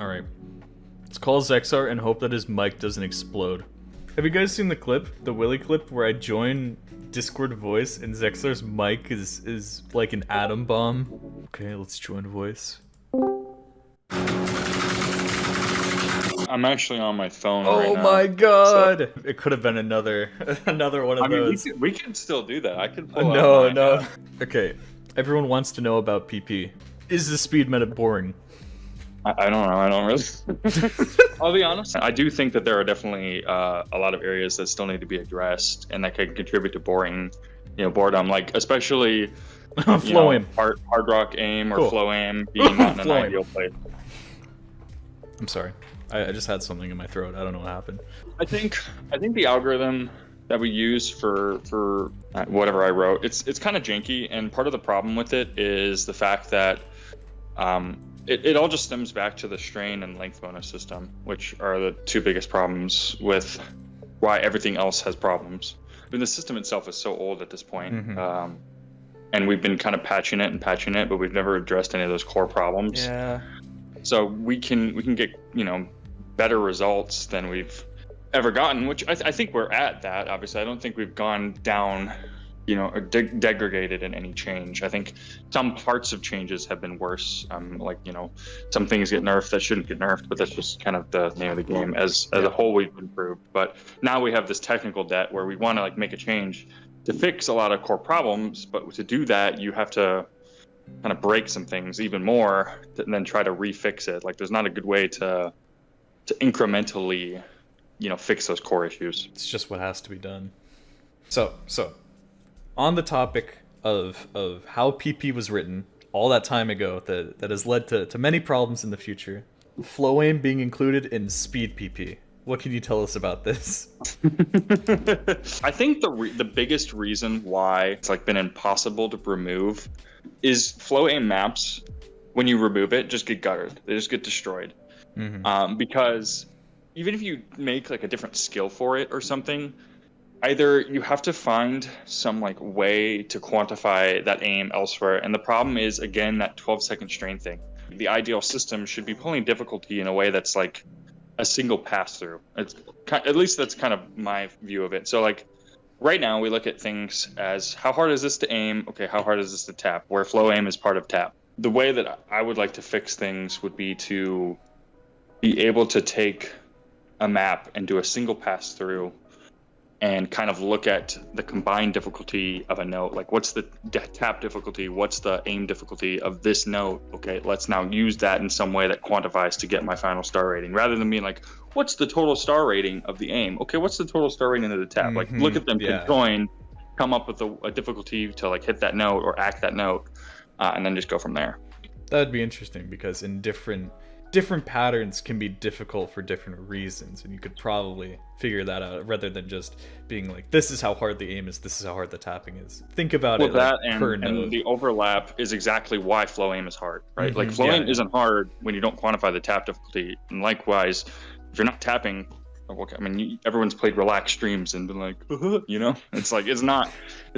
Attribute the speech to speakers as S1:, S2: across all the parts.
S1: Alright. Let's call Xexxar and hope that his mic doesn't explode. Have you guys seen the clip, the Willy clip, where I join Discord voice and Xexxar's mic is like an atom bomb? Okay, let's join voice.
S2: I'm actually on my phone
S1: Oh
S2: right now.
S1: my god! So it could have been another one of those.
S2: We can still do that. I could pull
S1: no,
S2: out
S1: no. Okay, everyone wants to know about PP. Is the speed meta boring?
S2: I don't know. I don't really. I'll be honest. I do think that there are definitely a lot of areas that still need to be addressed, and that could contribute to boring, boredom. Like especially
S1: flow aim,
S2: hard rock aim or flow aim being not in an ideal place.
S1: I'm sorry. I just had something in my throat. I don't know what happened. I
S2: think the algorithm that we use for whatever I wrote, it's kind of janky, and part of the problem with it is the fact that it all just stems back to the strain and length bonus system, which are the two biggest problems with why everything else has problems. I mean, the system itself is so old at this point, and we've been kind of patching it, but we've never addressed any of those core problems.
S1: Yeah.
S2: So we can get better results than we've ever gotten, which I think we're at that. Obviously, I don't think we've gone down, or degraded in any change. I think some parts of changes have been worse. Like some things get nerfed that shouldn't get nerfed, but that's just kind of the name of the game. As a whole, we've improved, but now we have this technical debt where we want to make a change to fix a lot of core problems, but to do that, you have to kind of break some things even more and then try to refix it. Like there's not a good way to incrementally fix those core issues.
S1: It's just what has to be done. So on the topic of how PP was written all that time ago that has led to many problems in the future, flow aim being included in speed PP. What can you tell us about this?
S2: I think the biggest reason why it's been impossible to remove is flow aim maps. When you remove it, just get guttered. They just get destroyed. Because even if you make a different skill for it or something, either you have to find some way to quantify that aim elsewhere. And the problem is, again, that 12-second strain thing. The ideal system should be pulling difficulty in a way that's a single pass through. At least that's kind of my view of it. So right now we look at things as how hard is this to aim? Okay, how hard is this to tap? Where flow aim is part of tap. The way that I would like to fix things would be to be able to take a map and do a single pass through and kind of look at the combined difficulty of a note. What's the tap difficulty? What's the aim difficulty of this note? Okay, let's now use that in some way that quantifies to get my final star rating, rather than being what's the total star rating of the aim? Okay, what's the total star rating of the tap? Look at them conjoin, come up with a difficulty to hit that note or act that note, and then just go from there.
S1: That'd be interesting, because in different patterns can be difficult for different reasons, and you could probably figure that out rather than just being this is how hard the aim is, this is how hard the tapping is. Think about it per note.
S2: And the overlap is exactly why flow aim is hard, right? Flow aim isn't hard when you don't quantify the tap difficulty, and likewise, if you're not tapping, everyone's played relaxed streams and been it's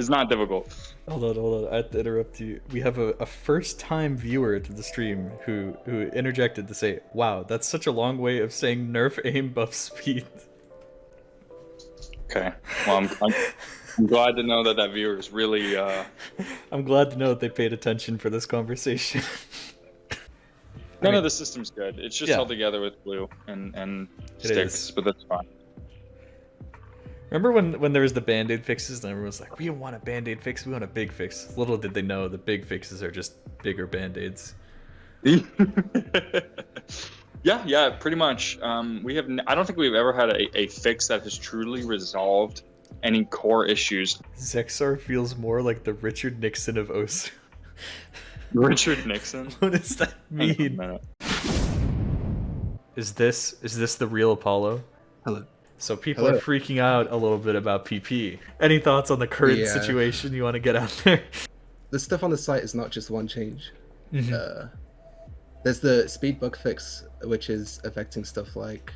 S2: not difficult.
S1: Hold on, I have to interrupt you. We have a first-time viewer to the stream who interjected to say, wow, that's such a long way of saying nerf aim buff speed.
S2: Okay, well, I'm glad to know that viewer is really...
S1: I'm glad to know that they paid attention for this conversation.
S2: None of the system's good. It's just held together with glue and sticks, but that's fine.
S1: Remember when there was the Band-Aid fixes and everyone was like, we don't want a Band-Aid fix, we want a big fix. Little did they know the big fixes are just bigger Band-Aids.
S2: Yeah, pretty much. I don't think we've ever had a fix that has truly resolved any core issues.
S1: Xexxar feels more like the Richard Nixon of OSU.
S2: Richard Nixon?
S1: What does that mean? Is this the real Apollo?
S3: Hello.
S1: So people are freaking out a little bit about PP. Any thoughts on the current situation you want to get out there?
S3: The stuff on the site is not just one change. There's the speed bug fix, which is affecting stuff like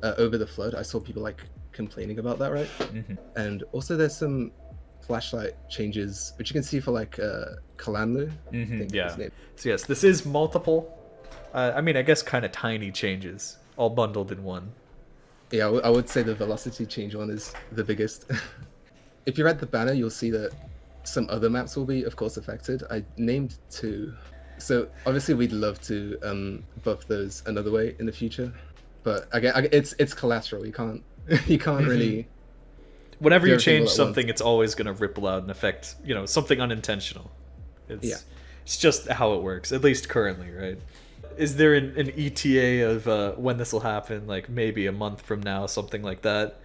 S3: over the flood. I saw people complaining about that, right? And also there's some flashlight changes, which you can see for Kalanlu.
S1: So yes, this is multiple I mean, I guess kind of tiny changes, all bundled in one.
S3: Yeah, I would say the velocity change one is the biggest. If you read the banner, you'll see that some other maps will be, of course, affected. I named 2. So obviously we'd love to buff those another way in the future, but again, it's collateral. You can't really.
S1: Whenever
S3: do
S1: you
S3: everything all
S1: change
S3: at
S1: something,
S3: once.
S1: it's always going to ripple out and affect, something unintentional.
S3: Yeah.
S1: It's just how it works, at least currently, right? Is there an ETA of when this will happen? Like maybe a month from now, something like that?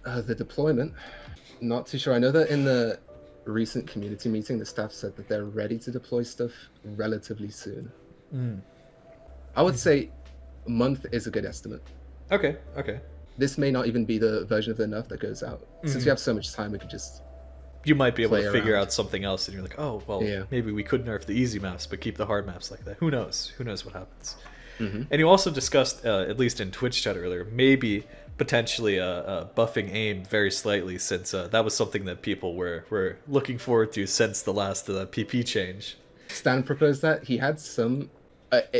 S3: The deployment, not too sure. I know that in the recent community meeting, the staff said that they're ready to deploy stuff relatively soon. I would say a month is a good estimate.
S1: Okay.
S3: This may not even be the version of the nerf that goes out. Since we have so much time, we could just.
S1: You might be able to
S3: Play
S1: figure
S3: around.
S1: out something else, and you're like, oh, well,
S3: Yeah.
S1: maybe we could nerf the easy maps, but keep the hard maps like that. Who knows? Who knows what happens?
S3: Mhm.
S1: And you also discussed, at least in Twitch chat earlier, maybe potentially buffing aim very slightly, since that was something that people were looking forward to since the last PP change.
S3: Stan proposed that he had some.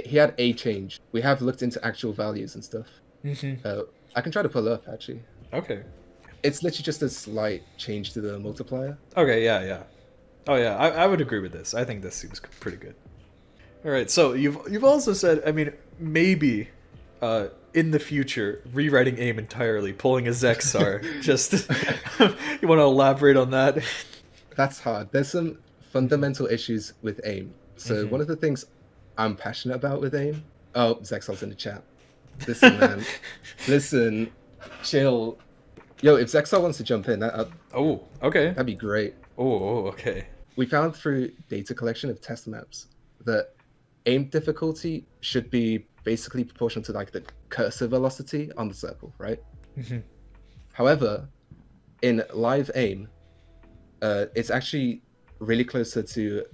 S3: He had a change. We have looked into actual values and stuff. I can try to pull up actually.
S1: Okay.
S3: It's literally just a slight change to the multiplier.
S1: Okay, yeah. Oh yeah, I would agree with this. I think this seems pretty good. All right, so you've also said, I mean, maybe in the future rewriting aim entirely, pulling a Xexxar. Just you want to elaborate on that?
S3: That's hard. There's some fundamental issues with aim. So one of the things I'm passionate about with aim. Oh, Xexxar's in the chat. Listen, man. Listen, chill. Yo, if Xexxar wants to jump in,
S1: Oh, okay.
S3: that'd be great.
S1: Oh, okay.
S3: We found through data collection of test maps that aim difficulty should be basically proportional to like the cursor velocity on the circle, right? However, in live aim, it's actually really closer to.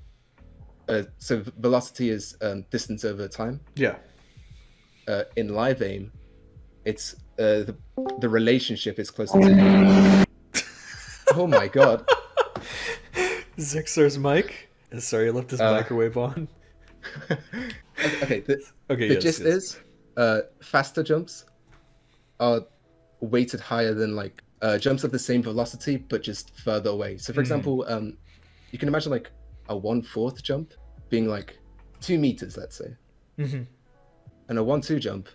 S3: So velocity is distance over time.
S1: Yeah.
S3: In live aim, it's the relationship is closer to. Oh my god.
S1: Xexxar's mic. Sorry, I left his microwave on.
S3: Okay, the
S1: Yes,
S3: gist is faster jumps are weighted higher than like jumps of the same velocity but just further away. So for example, you can imagine like a 1/4 jump being like 2 meters, let's say, and a 1/2 jump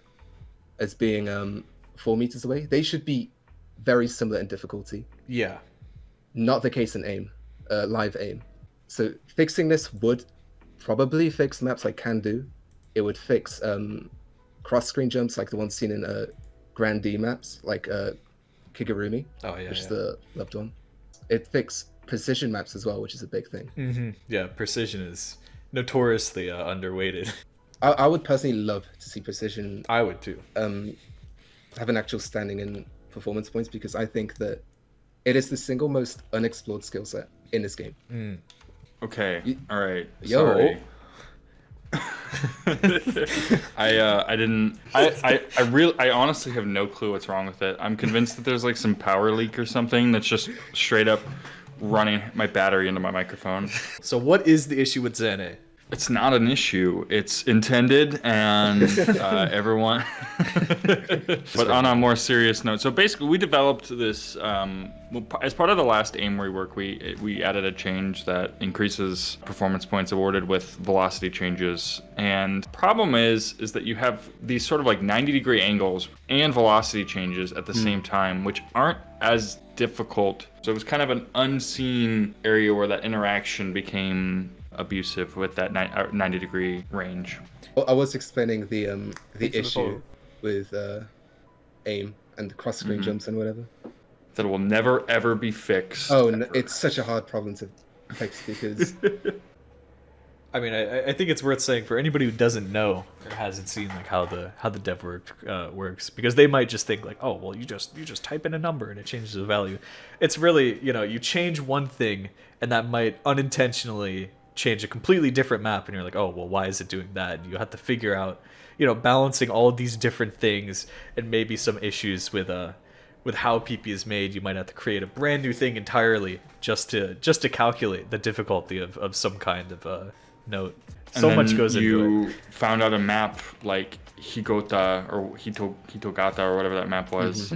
S3: as being 4 meters away. They should be very similar in difficulty.
S1: Yeah.
S3: Not the case in aim, live aim. So fixing this would probably fix maps like Can Do. It would fix cross-screen jumps like the ones seen in Grand D maps, like Kigurumi,
S1: Oh yeah.
S3: which is
S1: Yeah.
S3: the loved one. It fixed precision maps as well, which is a big thing.
S1: Yeah, precision is notoriously underweighted.
S3: I would personally love to see precision
S1: I would too.
S3: have an actual standing in performance points, because I think that it is the single most unexplored skill set in this game.
S2: Okay. All right.
S3: Yo.
S2: Sorry. I honestly have no clue what's wrong with it. I'm convinced that there's like some power leak or something that's just straight up running my battery into my microphone.
S1: So what is the issue with Xane?
S2: It's not an issue. It's intended, and everyone. But on a more serious note, so basically, we developed this as part of the last aim rework. We added a change that increases performance points awarded with velocity changes. And problem is that you have these sort of like 90-degree angles and velocity changes at the same time, which aren't as difficult. So it was kind of an unseen area where that interaction became abusive with that 90-degree range.
S3: Well, I was explaining the
S1: the
S3: issue
S1: follow.
S3: with aim and cross-screen jumps and whatever.
S2: That will never ever be fixed.
S3: Oh, no, it's such a hard problem to fix because
S1: I mean, I think it's worth saying for anybody who doesn't know or hasn't seen like how the dev works, because they might just think like, oh well, you just type in a number and it changes the value. It's really, you change one thing and that might unintentionally change a completely different map, and you're like, oh well, why is it doing that? And you have to figure out, balancing all of these different things, and maybe some issues with how PP is made. You might have to create a brand new thing entirely just to calculate the difficulty of some kind of note.
S2: And
S1: So
S2: then
S1: much goes into
S2: you
S1: it.
S2: found out a map like Higota or Hitogata or whatever that map was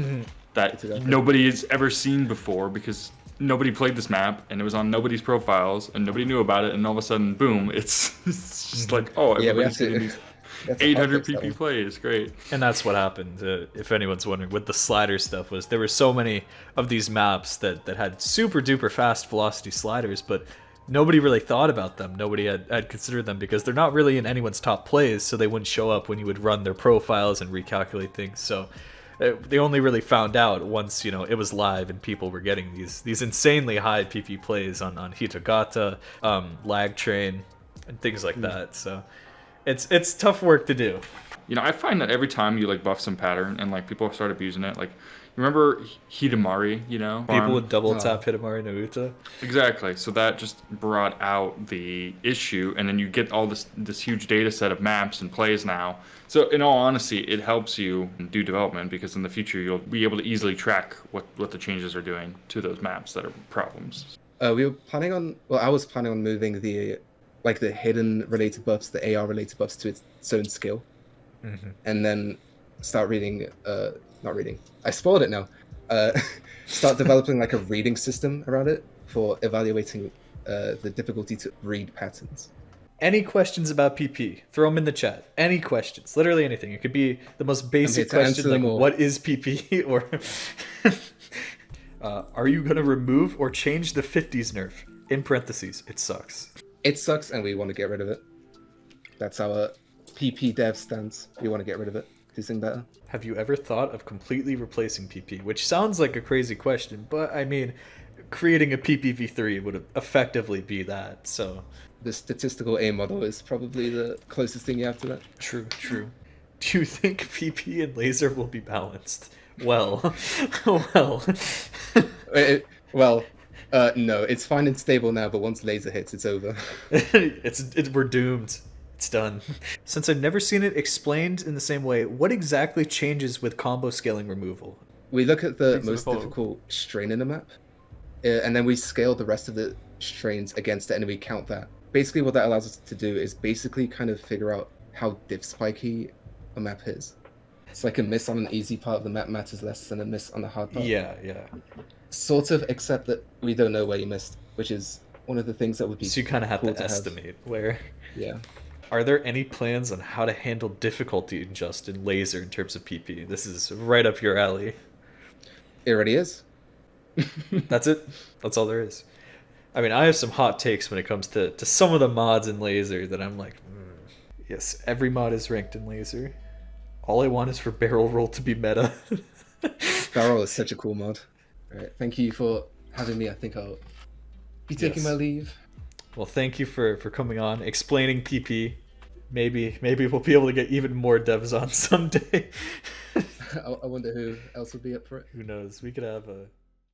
S2: that
S3: Hitogata.
S2: nobody has ever seen before because nobody played this map and it was on nobody's profiles and nobody knew about it, and all of a sudden, boom, it's just like, oh,
S3: Yeah, we have
S2: everybody's getting
S3: to.
S2: these
S3: we have to
S2: 800
S3: hotfix that
S2: PP
S3: one.
S2: plays. Great.
S1: And that's what happened, if anyone's wondering, with the slider stuff, was there were so many of these maps that had super duper fast velocity sliders, but nobody really thought about them. Nobody had considered them because they're not really in anyone's top plays, so they wouldn't show up when you would run their profiles and recalculate things. So they only really found out once, you know, it was live and people were getting these insanely high PP plays on Hitogata, Lag Train, and things like that. So it's tough work to do.
S2: You know, I find that every time you like buff some pattern and like people start abusing it, like remember Hidamari, you know?
S1: People
S2: Farm?
S1: would double tap Hitamari no Uta.
S2: Exactly. So that just brought out the issue, and then you get all this huge data set of maps and plays now. So in all honesty, it helps you do development because in the future you'll be able to easily track what the changes are doing to those maps that are problems.
S3: We were planning on. Well, I was planning on moving the hidden related buffs, the AR related buffs to its own skill, and then start reading. Not reading. I spoiled it now. Start developing like a reading system around it for evaluating the difficulty to read patterns.
S1: Any questions about PP? Throw them in the chat. Any questions? Literally anything. It could be the most basic
S3: to answer
S1: question, like
S3: them all.
S1: what is PP, or are you gonna remove or change the 50s nerf? In parentheses, it sucks.
S3: It sucks, and we want to get rid of it. That's our PP dev stance. We want to get rid of it. Do something better.
S1: Have you ever thought of completely replacing PP? Which sounds like a crazy question, but I mean, creating a PPv3 would effectively be that. So
S3: The statistical A model is probably the closest thing you have to that.
S1: true. Do you think PP and laser will be balanced? Well, well.
S3: No, it's fine and stable now, but once laser hits, it's over.
S1: We're doomed. It's done. Since I've never seen it explained in the same way, what exactly changes with combo scaling removal?
S3: We look at the
S2: Thanks for
S3: most
S2: the follow.
S3: difficult strain in the map, and then we scale the rest of the strains against it, and we count that. Basically, what that allows us to do is basically kind of figure out how diff spiky a map is. It's like a miss on an easy part of the map matters less than a miss on the hard part.
S1: Yeah.
S3: Sort of, except that we don't know where you missed, which is one of the things that would be
S1: So you kind of have
S3: cool
S1: to
S3: have.
S1: estimate where.
S3: Yeah.
S1: Are there any plans on how to handle difficulty adjust in laser in terms of PP? This is right up your alley.
S3: It already is.
S1: That's it. That's all there is. I mean, I have some hot takes when it comes to some of the mods in laser that I'm like, yes, every mod is ranked in laser. All I want is for barrel roll to be meta.
S3: Barrel is such a cool mod. All right, thank you for having me. I think I'll be taking
S1: Yes.
S3: my leave.
S1: Well, thank you for coming on, explaining PP. Maybe we'll be able to get even more devs on someday.
S3: I wonder who else would be up for it.
S1: Who knows? We could have a